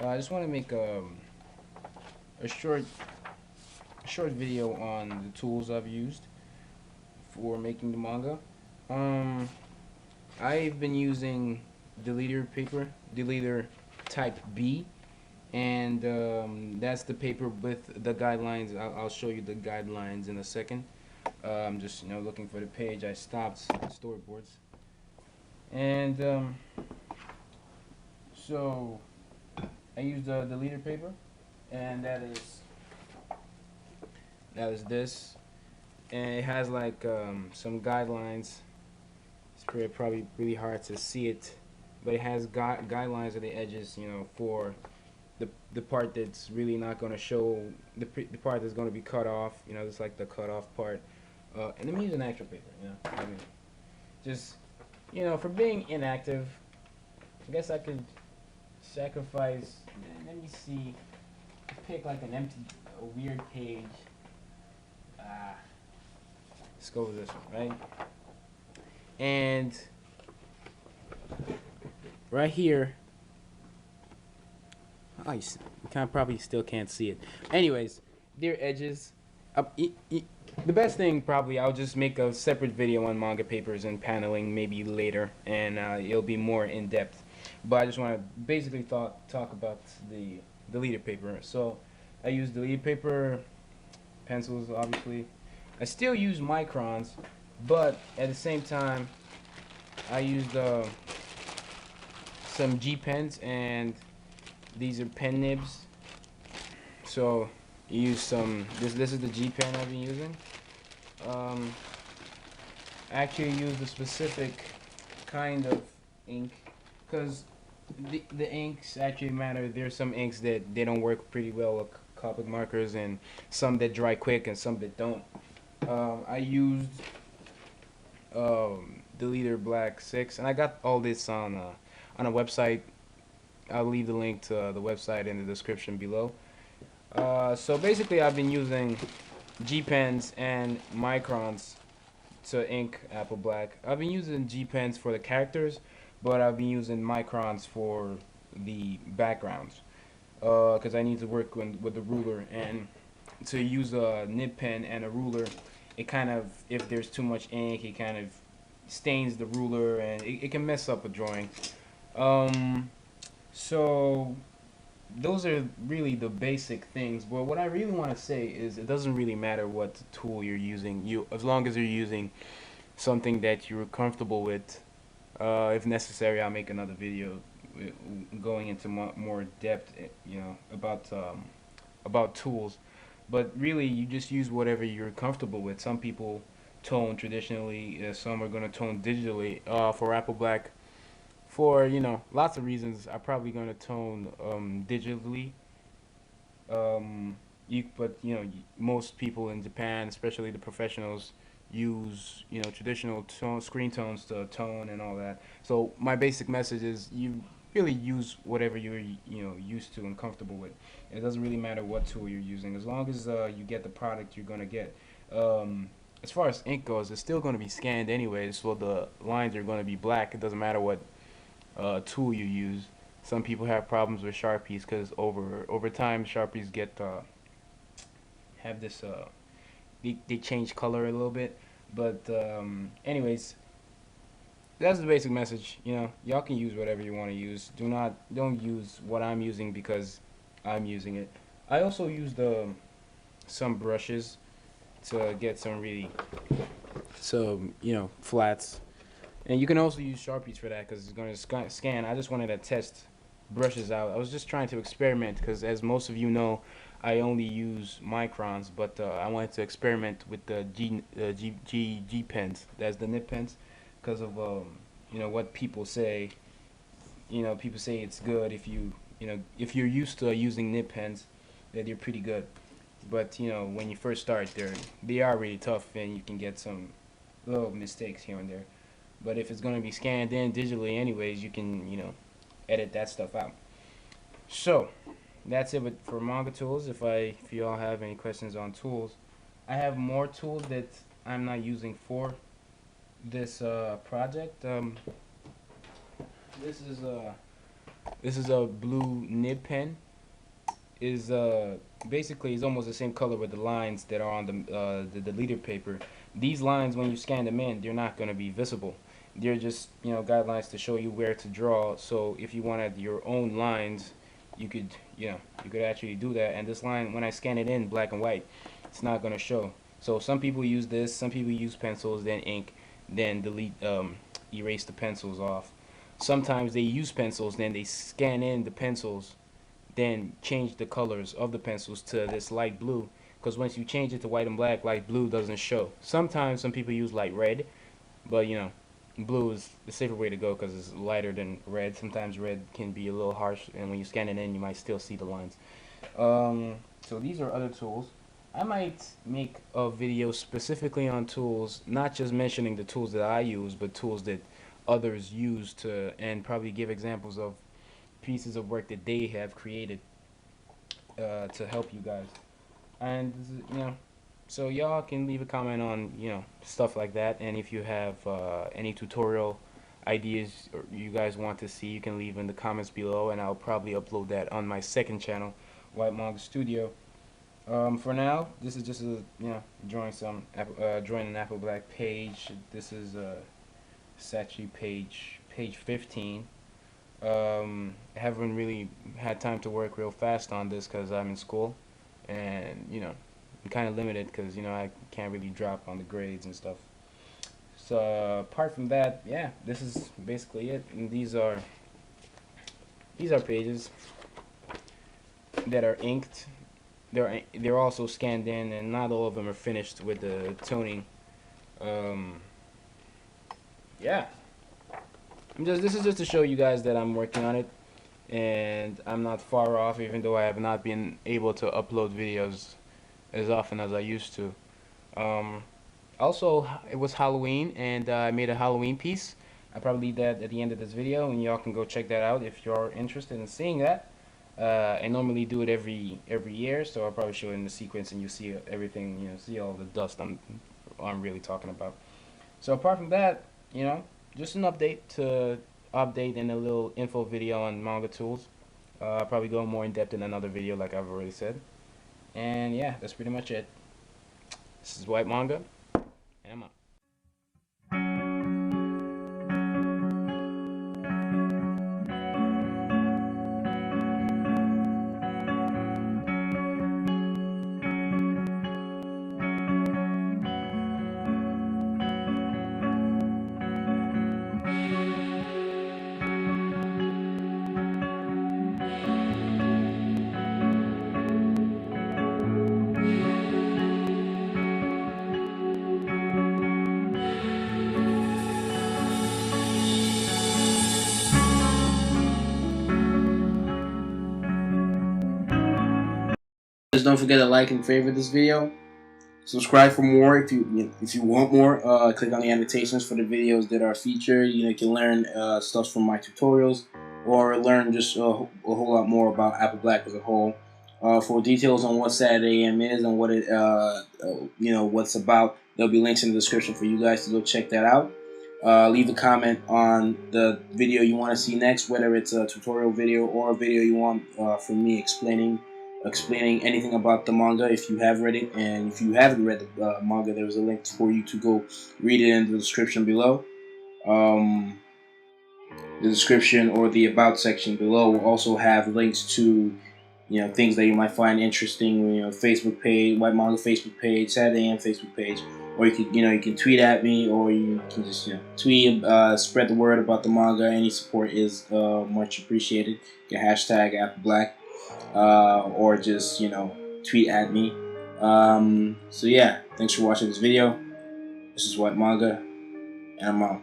I just want to make a short video on the tools I've used for making the manga. Um, I've been using deleter type B, and that's the paper with the guidelines. I'll show you the guidelines in a second. I'm just looking for the page. I stopped the storyboards, and so I used the leader paper, and that is this, and it has like some guidelines. It's probably really hard to see it, but it has guidelines at the edges, for the part that's really not going to show the part that's going to be cut off. It's like the cut off part. And I'm using actual paper. I mean, just for being inactive, I guess I could sacrifice. Let me see. Pick like a weird page. Let's go with this one, right? And right here, oh, you probably still can't see it. Anyways, dear edges, the best thing probably I'll just make a separate video on manga papers and paneling maybe later, and it'll be more in depth. But I just want to basically talk about the leader paper. So I use the leader paper, pencils obviously. I still use microns, but at the same time I used some G pens, and these are pen nibs. So you use some. This is the G pen I've been using. I actually used a specific kind of ink because the inks actually matter. There's some inks that they don't work pretty well with Copic markers, and some that dry quick and some that don't. I used the Leader Black 6, and I got all this on a website. I'll leave the link to the website in the description below. So basically I've been using G pens and microns to ink Apple Black. I've been using G pens for the characters, but I've been using microns for the backgrounds because I need to work with the ruler, and to use a nib pen and a ruler, it kind of, if there's too much ink, it kind of stains the ruler, and it can mess up a drawing. So those are really the basic things. But what I really want to say is it doesn't really matter what tool you're using. As long as you're using something that you're comfortable with. If necessary, I'll make another video going into more depth, about tools. But really, you just use whatever you're comfortable with. Some people tone traditionally, some are gonna tone digitally. For Apple Black, for lots of reasons, I'm probably gonna tone digitally. But most people in Japan, especially the professionals, use traditional screen tones to tone and all that. So my basic message is you really use whatever you're used to and comfortable with. It doesn't really matter what tool you're using, as long as you get the product you're gonna get. As far as ink goes, it's still gonna be scanned anyways, so the lines are gonna be black. It doesn't matter what tool you use. Some people have problems with Sharpies because over time Sharpies get have this they change color a little bit. But anyways, that's the basic message. Y'all can use whatever you want to use. Don't use what I'm using because I'm using it. I also used some brushes to get some really some flats, and you can also use Sharpies for that because it's going to scan. I just wanted to test brushes out. I was just trying to experiment because, as most of you know, I only use microns, but I wanted to experiment with the G pens. That's the nib pens, because of what people say. People say it's good if you're used to using nib pens, that they're pretty good. But when you first start, they are really tough, and you can get some little mistakes here and there. But if it's going to be scanned in digitally anyways, you can edit that stuff out. So that's it for manga tools. If you all have any questions on tools, I have more tools that I'm not using for this project. This is This is a blue nib pen. Is basically is almost the same color with the lines that are on the leader paper. These lines, when you scan them in, they're not going to be visible. They're just, you know, guidelines to show you where to draw. So if you wanted your own lines, you could, you know, you could actually do that. And this line, when I scan it in black and white, it's not going to show. So some people use this. Some people use pencils, then ink, then delete, erase the pencils off. Sometimes they use pencils, then they scan in the pencils, then change the colors of the pencils to this light blue, because once you change it to white and black, light blue doesn't show. Sometimes some people use light red, but you know, blue is the safer way to go because it's lighter than red. Sometimes red can be a little harsh, and when you scan it in, you might still see the lines. So these are other tools. I might make a video specifically on tools, not just mentioning the tools that I use, but tools that others use to, and probably give examples of pieces of work that they have created to help you guys. And you know, so y'all can leave a comment on, you know, stuff like that. And if you have any tutorial ideas or you guys want to see, you can leave in the comments below, and I'll probably upload that on my second channel, Whyt Manga Studio. For now, this is just a, you know, drawing an Apple Black page. This is it's actually page 15. I haven't really had time to work real fast on this because I'm in school, and you know, I'm kind of limited because, you know, I can't really drop on the grades and stuff. So apart from that, yeah, this is basically it. And these are pages that are inked. They're also scanned in, and not all of them are finished with the toning. Um, yeah. This is just to show you guys that I'm working on it, and I'm not far off, even though I have not been able to upload videos as often as I used to. Um, Also, it was Halloween, and I made a Halloween piece. I'll probably leave that at the end of this video, and y'all can go check that out if you're interested in seeing that. I normally do it every year, so I'll probably show it in the sequence, and you see everything. You know, see all the dust I'm really talking about. So apart from that, you know, just an update and a little info video on manga tools. I'll probably go more in depth in another video, like I've already said. And yeah, that's pretty much it. This is Whyt Manga, and I'm out. Just don't forget to like and favorite this video. Subscribe for more if you want more. Click on the annotations for the videos that are featured. You know, you can learn stuff from my tutorials, or learn just a whole lot more about Apple Black as a whole. For details on what Saturday AM is and what it you know, what's about, there'll be links in the description for you guys to go check that out. Leave a comment on the video you want to see next, whether it's a tutorial video or a video you want from me explaining anything about the manga if you have read it. And if you haven't read the manga, there's a link for you to go read it in the description below. The description or the about section below will also have links to, you know, things that you might find interesting. You know, Facebook page, Whyt Manga Facebook page, Saturday AM Facebook page, or you can, you know, you can tweet at me, or you can just, you know, tweet, spread the word about the manga. Any support is much appreciated. You can hashtag Apple Black, or just, you know, tweet at me. So yeah, thanks for watching this video. This is Whyt Manga, and I'm out.